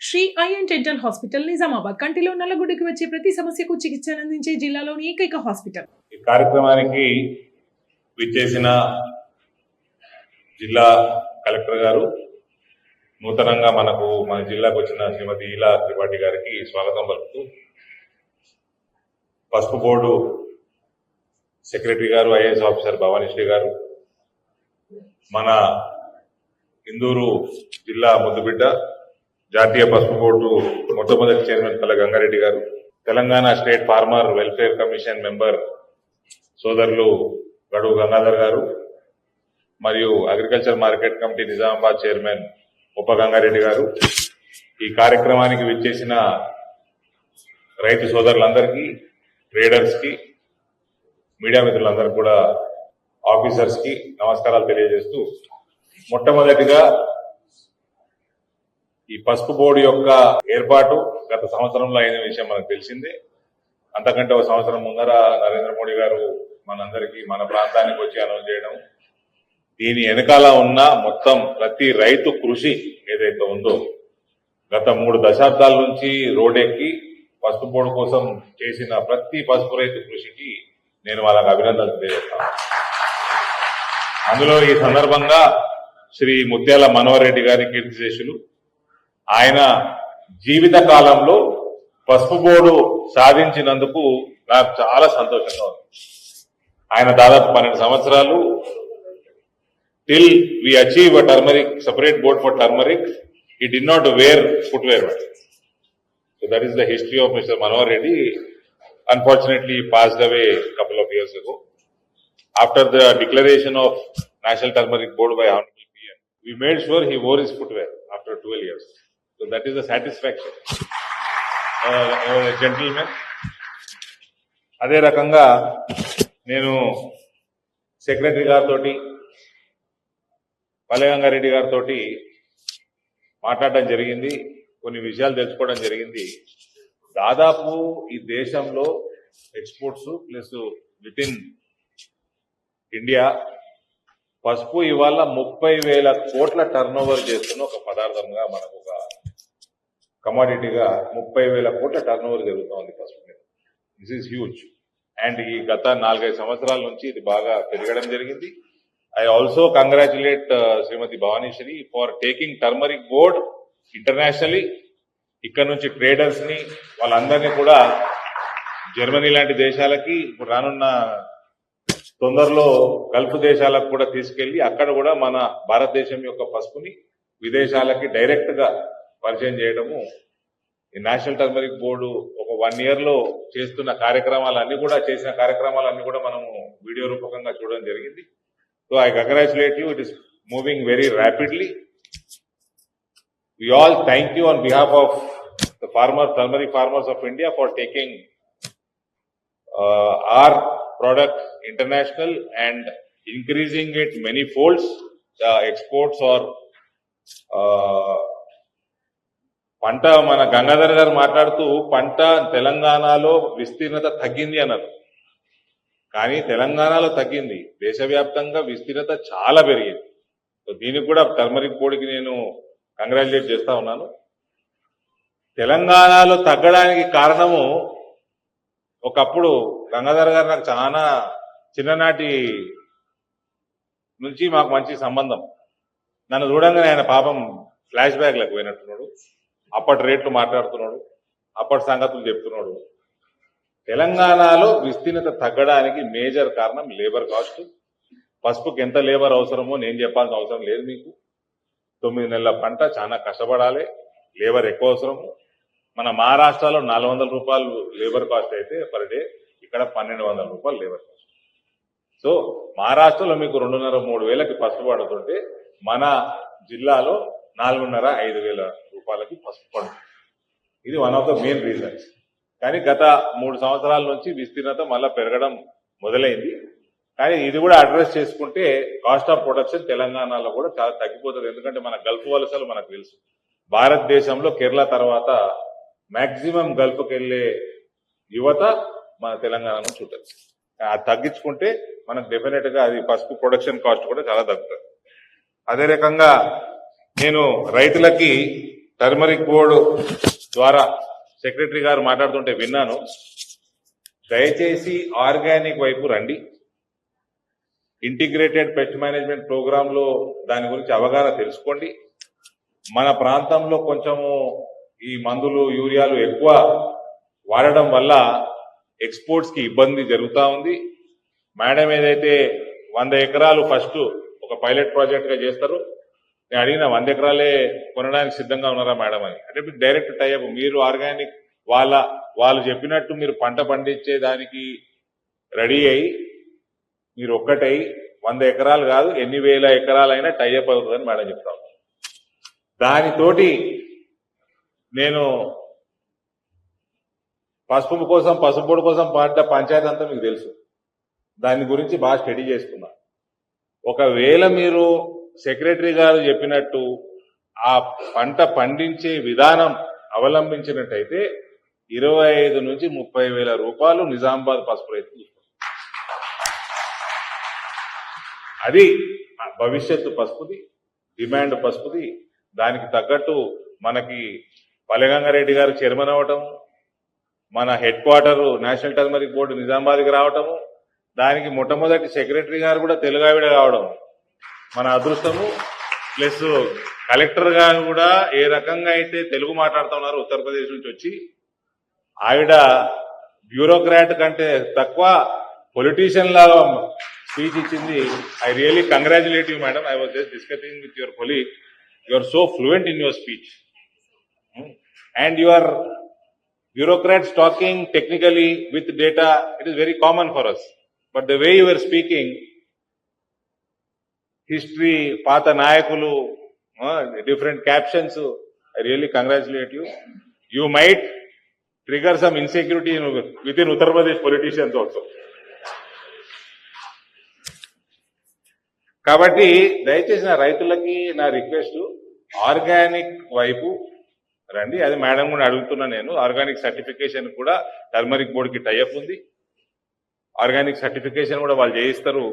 శ్రీ ఐఎన్ dental hospital Nizamabad కంటిలో నల్లగుడ్డకి వచ్చే ప్రతి సమస్యకు చికిత్సను అందించే జిల్లాలోని ఏకైక హాస్పిటల్. ఈ కార్యక్రమానికి విచ్చేసిన జిల్లా కలెక్టర్ గారు, నూతనంగా మన జిల్లాకు వచ్చిన శ్రీమతి ఇలా త్రిపాఠి గారికి స్వాగతం పలుకుతూ, పసుపు బోర్డు సెక్రటరీ గారు, ఐఏఎస్ ఆఫీసర్ భవానీశ్రీ గారు, మన ఇందూరు జిల్లా ముద్దుబిడ్డ, జాతీయ పసుపు బోర్డు మొట్టమొదటి chairman Palla Gangareddy garu, Telangana state farmer welfare commission member సోదరులు గడువు గంగాధర్ గారు, మరియు agriculture market committee Nizamabad chairman ఉప గంగారెడ్డి గారు, ఈ కార్యక్రమానికి విచ్చేసిన రైతు సోదరులందరికీ, ట్రేడర్స్ కి, మీడియా మిత్రులందరికీ కూడా, ఆఫీసర్స్ కి నమస్కారాలు తెలియజేస్తూ, మొట్టమొదటిగా ఈ పసుపు బోర్డు యొక్క ఏర్పాటు గత సంవత్సరంలో అయిన విషయం మనకు తెలిసిందే. అంతకంటే ఒక సంవత్సరం ముందర నరేంద్ర మోడీ గారు మనందరికీ మన ప్రాంతానికి వచ్చి అనౌన్స్ చేయడం, దీని వెనకాల ఉన్న మొత్తం ప్రతి రైతు కృషి ఏదైతే ఉందో, గత 3 దశాబ్దాల నుంచి రోడ్డెక్కి పసుపు బోర్డు కోసం చేసిన ప్రతి పసుపు రైతు కృషికి నేను వాళ్ళకి అభినందనలు తెలియజేస్తాను. అందులో ఈ సందర్భంగా శ్రీ ముత్యాల మనోహర్ రెడ్డి గారి కీర్తిశేషులు, ఆయన జీవిత కాలంలో పసుపు బోర్డు సాధించినందుకు నాకు చాలా సంతోషంగా ఉంది. ఆయన దాదాపు 12 సంవత్సరాలు till we achieve a turmeric separate board for turmeric, he did not wear footwear. So that is the history of Mr. Manohar Reddy. Unfortunately, he passed away a couple of years ago. After the declaration of National Turmeric Board by Honorable PM, we made sure he wore his footwear after 12 years. So that is the satisfaction. Gentlemen, అదే రకంగా నేను secretary గారితో, పల్లె గంగారెడ్డి గారితో మాట్లాడడం జరిగింది, కొన్ని విషయాలు తెలుసుకోవడం జరిగింది. దాదాపు ఈ దేశంలో exports plus with in India పసుపు ఇవాళ 30,000 కోట్ల టర్న్ ఓవర్ చేస్తున్న ఒక పదార్థంగా, మనకు ఒక కమాడిటీగా 30,000 కోట్ల టర్న్ ఓవర్ జరుగుతోంది పసుపు మీద. This is huge. అండ్ ఈ గత 4-5 సంవత్సరాల నుంచి ఇది బాగా పెరగడం జరిగింది. I also congratulate Srimati Bhavanishri for taking turmeric board internationally. ఇక్కడ నుంచి ట్రేడర్స్ ని వాళ్ళందరినీ కూడా జర్మనీ లాంటి దేశాలకి, ఇప్పుడు రానున్న తొందరలో గల్ఫ్ దేశాలకు కూడా తీసుకెళ్లి అక్కడ కూడా మన భారతదేశం యొక్క పసుపుని విదేశాలకి డైరెక్ట్ గా పరిచయం చేయడము, ఈ నేషనల్ టర్మరిక్ బోర్డు ఒక 1 year లో చేసిన కార్యక్రమాలన్నీ కూడా మనము వీడియో రూపకంగా చూడడం జరిగింది. So I congratulate you. It is moving very rapidly. We all thank you on behalf of the turmeric farmers of India for taking our product international and increasing it many folds. Exports or పంట, మన గంగాధర్ గారు మాట్లాడుతూ పంట తెలంగాణలో విస్తీర్ణత తగ్గింది అన్నారు. కానీ తెలంగాణలో తగ్గింది, దేశవ్యాప్తంగా విస్తీర్ణత చాలా పెరిగింది. సో దీనికి కూడా టర్మరిక్ బోర్డుకి నేను కంగ్రాచులేట్ చేస్తా ఉన్నాను. తెలంగాణలో తగ్గడానికి కారణము, ఒకప్పుడు గంగాధర్ గారు నాకు చాలా చిన్ననాటి నుంచి మాకు మంచి సంబంధం. నన్ను చూడంగానే ఆయన పాపం ఫ్లాష్ బ్యాక్లకు పోయినట్టున్నాడు, అప్పటి రేట్లు మాట్లాడుతున్నాడు, అప్పటి సంగతులు చెప్తున్నాడు. తెలంగాణలో విస్తీర్ణత తగ్గడానికి మేజర్ కారణం లేబర్ కాస్ట్. పసుపుకి ఎంత లేబర్ అవసరమో నేను చెప్పాల్సిన అవసరం లేదు మీకు. 9 నెలల పంట, చాలా కష్టపడాలి, లేబర్ ఎక్కువ అవసరము. మన మహారాష్ట్రలో 400 రూపాయలు లేబర్ కాస్ట్ అయితే పర్ డే, ఇక్కడ 1,200 రూపాయలు లేబర్ కాస్ట్. సో మహారాష్ట్రలో మీకు 2,500-3 వేలకి పసుపు పడుతుంటే మన జిల్లాలో 4,500-5,000 రూపాయలకి పసుపు పడుతుంది. ఇది one of the main reasons. కానీ గత 3 సంవత్సరాల నుంచి విస్తీర్ణత మళ్ళా పెరగడం మొదలైంది. కానీ ఇది కూడా అడ్రస్ చేసుకుంటే కాస్ట్ ఆఫ్ ప్రొడక్షన్ తెలంగాణలో కూడా చాలా తగ్గిపోతుంది. ఎందుకంటే మన గల్ఫ్ వలసలు మనకు తెలుసు, భారతదేశంలో కేరళ తర్వాత మాక్సిమం గల్ఫ్కి వెళ్లే యువత మన తెలంగాణ నుంచి ఉంటుంది. అది తగ్గించుకుంటే మనకు డెఫినెట్ గా అది పసుపు ప్రొడక్షన్ కాస్ట్ కూడా చాలా తగ్గుతుంది. అదే రకంగా నేను రైతులకి టర్మరిక్ బోర్డు ద్వారా సెక్రటరీ గారు మాట్లాడుతుంటే విన్నాను. దయచేసి ఆర్గానిక్ వైపు రండి. ఇంటిగ్రేటెడ్ పెస్ట్ మేనేజ్మెంట్ ప్రోగ్రామ్ లో దాని గురించి అవగాహన తెలుసుకోండి. మన ప్రాంతంలో కొంచెము ఈ మందులు యూరియాలు ఎక్కువ వాడడం వల్ల ఎక్స్పోర్ట్స్ కి ఇబ్బంది జరుగుతూ ఉంది. మేడం ఏదైతే 100 ఎకరాలు ఫస్ట్ ఒక పైలట్ ప్రాజెక్ట్ గా చేస్తారు, నేను అడిగిన 100 ఎకరాలే కొనడానికి సిద్ధంగా ఉన్నారా మేడం అని. అంటే మీకు డైరెక్ట్ టైప్, మీరు ఆర్గానిక్ వాళ్ళు చెప్పినట్టు మీరు పంట పండించే దానికి రెడీ అయ్యి మీరు ఒక్కటై 100 ఎకరాలు కాదు ఎన్ని వేల ఎకరాలైనా టైఅప్ అవుతుందని మేడం చెప్తాను. దానితోటి నేను పసుపు పొడి కోసం పాట పంచాయతీ అంతా మీకు తెలుసు, దాని గురించి బాగా స్టడీ చేసుకున్నా. ఒకవేళ మీరు సెక్రటరీ గారు చెప్పినట్టు ఆ పంట పండించే విధానం అవలంబించినట్టయితే 25 నుంచి 30 వేల రూపాయలు నిజామాబాద్ పసుపు రైతులు. అది భవిష్యత్తు పసుపుది, డిమాండ్ పసుపుది. దానికి తగ్గట్టు మనకి పల్లెగంగారెడ్డి గారు చైర్మన్ అవ్వటం, మన headquarter national turmeric board నిజామాబాద్కి రావటము, దానికి మొట్టమొదటి సెక్రటరీ గారు కూడా తెలుగావిడ కావడం మన అదృష్టము. ప్లస్ కలెక్టర్ గారు కూడా ఏ రకంగా అయితే తెలుగు మాట్లాడుతున్నారు ఉత్తరప్రదేశ్ నుంచి వచ్చి, ఆవిడ బ్యూరోక్రాట్ కంటే తక్కువ పొలిటీషియన్ లాగా స్పీచ్ ఇచ్చింది. I really congratulate you madam. I was just discussing with your colleague. You are so fluent in your speech and your bureaucrats talking technically with data, it is very common for us, but the way you were speaking, history, pata nayakulu, different captions, I really congratulate you. You might trigger some insecurity within Uttar Pradesh politicians also. కాబట్టి దయచేసి నా రైతులకి నా request, organic వైపు రండి. అది madam కూడా అడుగుతున్నా నేను. ఆర్గానిక్ సర్టిఫికేషన్ కూడా టర్మరిక్ బోర్డుకి టైఅప్ ఉంది. ఆర్గానిక్ సర్టిఫికేషన్ కూడా వాళ్ళు చేయిస్తారు.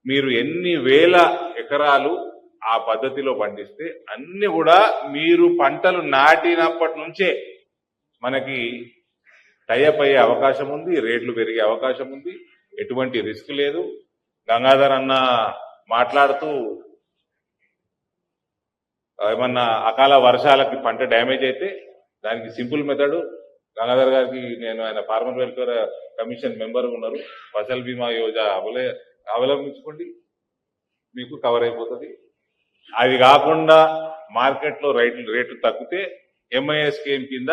మీరు ఎన్ని వేల ఎకరాలు ఆ పద్ధతిలో పండిస్తే అన్ని కూడా మీరు పంటలు నాటినప్పటి నుంచే మనకి టైఅప్ అయ్యే అవకాశం ఉంది, రేట్లు పెరిగే అవకాశం ఉంది, ఎటువంటి రిస్క్ లేదు. గంగాధర్ అన్న మాట్లాడుతూ ఏమన్నా అకాల వర్షాలకి పంట డ్యామేజ్ అయితే దానికి సింపుల్ మెథడ్, గంగాధర్ గారికి నేను ఆయన ఫార్మర్ వెల్ఫేర్ కమిషన్ మెంబర్ ఉన్నారు, ఫసల్ బీమా యోజన అవలంబించుకోండి, మీకు కవర్ అయిపోతుంది. అది కాకుండా మార్కెట్లో రేట్లు తగ్గితే ఎంఐఎస్ స్కీమ్ కింద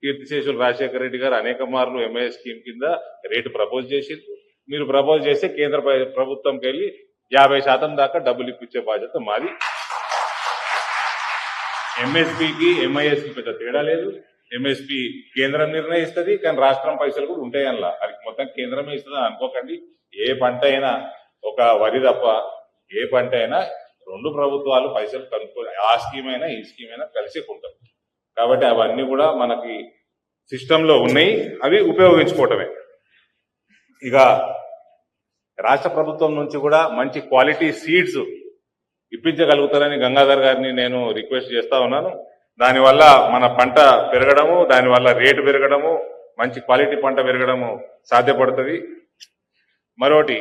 కీర్తిశేషులు రాజశేఖర రెడ్డి గారు అనేక మార్లు ఎంఐఎస్ స్కీమ్ కింద రేటు ప్రపోజ్ చేసింది. మీరు ప్రపోజ్ చేస్తే కేంద్ర ప్రభుత్వంకి వెళ్ళి 50% దాకా డబ్బులు ఇప్పించే బాధ్యత మాది. ఎంఎస్పీకి ఎంఐఎస్కి పెద్ద తేడా లేదు. ఎంఎస్పీ కేంద్రం నిర్ణయిస్తుంది, కానీ రాష్ట్రం పైసలు కూడా ఉంటాయి అందులో. అది మొత్తం కేంద్రమే ఇస్తుంది అనుకోకండి. ఏ పంట అయినా, ఒక వరి తప్ప ఏ పంట అయినా 2 ప్రభుత్వాలు పైసలు కనుక్కొని ఆ స్కీమ్ అయినా ఈ స్కీమ్ అయినా కలిసి కొంటాం. కాబట్టి అవన్నీ కూడా మనకి సిస్టంలో ఉన్నాయి, అవి ఉపయోగించుకోవటమే. ఇక రాష్ట్ర ప్రభుత్వం నుంచి కూడా మంచి క్వాలిటీ సీడ్స్ ఇప్పించగలుగుతారని గంగాధర్ గారిని నేను రిక్వెస్ట్ చేస్తా ఉన్నాను. దానివల్ల మన పంట పెరగడము, దానివల్ల రేటు పెరగడము, మంచి క్వాలిటీ పంట పెరగడము సాధ్యపడుతుంది. మరోటి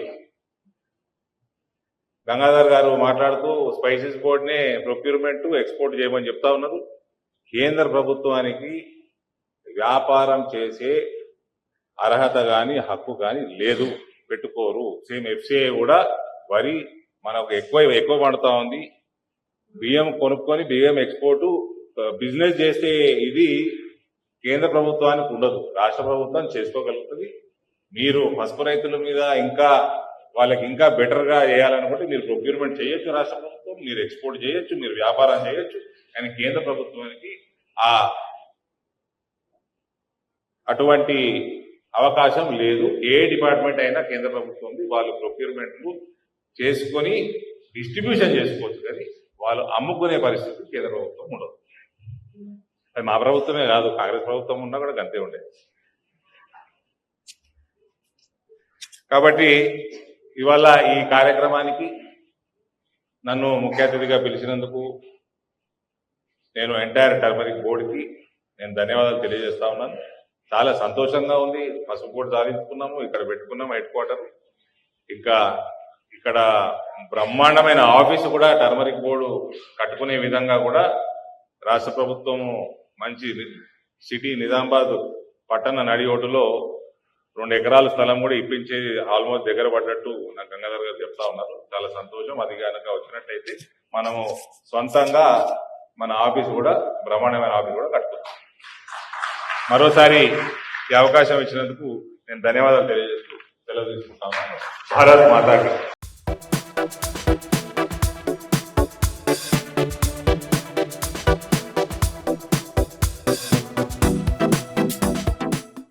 గంగాధర్ గారు మాట్లాడుతూ స్పైసెస్ బోర్డునే ప్రొక్యూర్మెంట్ ఎక్స్పోర్ట్ చేయమని చెప్తా ఉన్నారు. కేంద్ర ప్రభుత్వానికి వ్యాపారం చేసే అర్హత కానీ హక్కు కానీ లేదు, పెట్టుకోరు. సేమ్ ఎఫ్సిఐ కూడా వరి మనకు ఎక్కువ పండుతా ఉంది. బియ్యం కొనుక్కొని బియ్యం ఎక్స్పోర్టు బిజినెస్ చేసే ఇది కేంద్ర ప్రభుత్వానికి ఉండదు, రాష్ట్ర ప్రభుత్వం చేసుకోగలుగుతుంది. మీరు పసుపు రైతుల మీద ఇంకా వాళ్ళకి ఇంకా బెటర్ గా చేయాలనుకుంటే మీరు ప్రొక్యూర్మెంట్ చేయొచ్చు, రాష్ట్ర ప్రభుత్వం మీరు ఎక్స్పోర్ట్ చేయొచ్చు, మీరు వ్యాపారం చేయొచ్చు. కానీ కేంద్ర ప్రభుత్వానికి అటువంటి అవకాశం లేదు. ఏ డిపార్ట్మెంట్ అయినా కేంద్ర ప్రభుత్వం వాళ్ళు ప్రొక్యూర్మెంట్లు చేసుకొని డిస్ట్రిబ్యూషన్ చేసుకోవచ్చు, కానీ వాళ్ళు అమ్ముకునే పరిస్థితి కేంద్ర ప్రభుత్వం ఉండదు. అది మా ప్రభుత్వమే కాదు, కాంగ్రెస్ ప్రభుత్వం ఉన్నా కూడా గంతే ఉండేది. కాబట్టి ఇవాళ ఈ కార్యక్రమానికి నన్ను ముఖ్య అతిథిగా పిలిచినందుకు నేను ఎంటైర్ టర్మరిక్ బోర్డుకి నేను ధన్యవాదాలు తెలియజేస్తా ఉన్నాను. చాలా సంతోషంగా ఉంది. పసుపు బోర్డు సాధించుకున్నాము, ఇక్కడ పెట్టుకున్నాము హెడ్ క్వార్టర్. ఇంకా ఇక్కడ బ్రహ్మాండమైన ఆఫీసు కూడా టర్మరిక్ బోర్డు కట్టుకునే విధంగా కూడా రాష్ట్ర ప్రభుత్వము మంచి సిటీ నిజామాబాద్ పట్టణ నడి ఒడ్డులో 2 ఎకరాల స్థలం కూడా ఇప్పించి ఆల్మోస్ట్ దగ్గర పడ్డట్టు నాకు గంగాధర్ గారు చెప్తా ఉన్నారు. చాలా సంతోషం. అది కనుక వచ్చినట్టయితే మనము సొంతంగా మన ఆఫీసు కూడా బ్రహ్మాండమైన ఆఫీసు కూడా కట్టుకుంటాం. మరోసారి ఈ అవకాశం ఇచ్చినందుకు నేను ధన్యవాదాలు తెలియజేస్తూ సెలవు తీసుకుంటాను. భారత్ మాతాకి.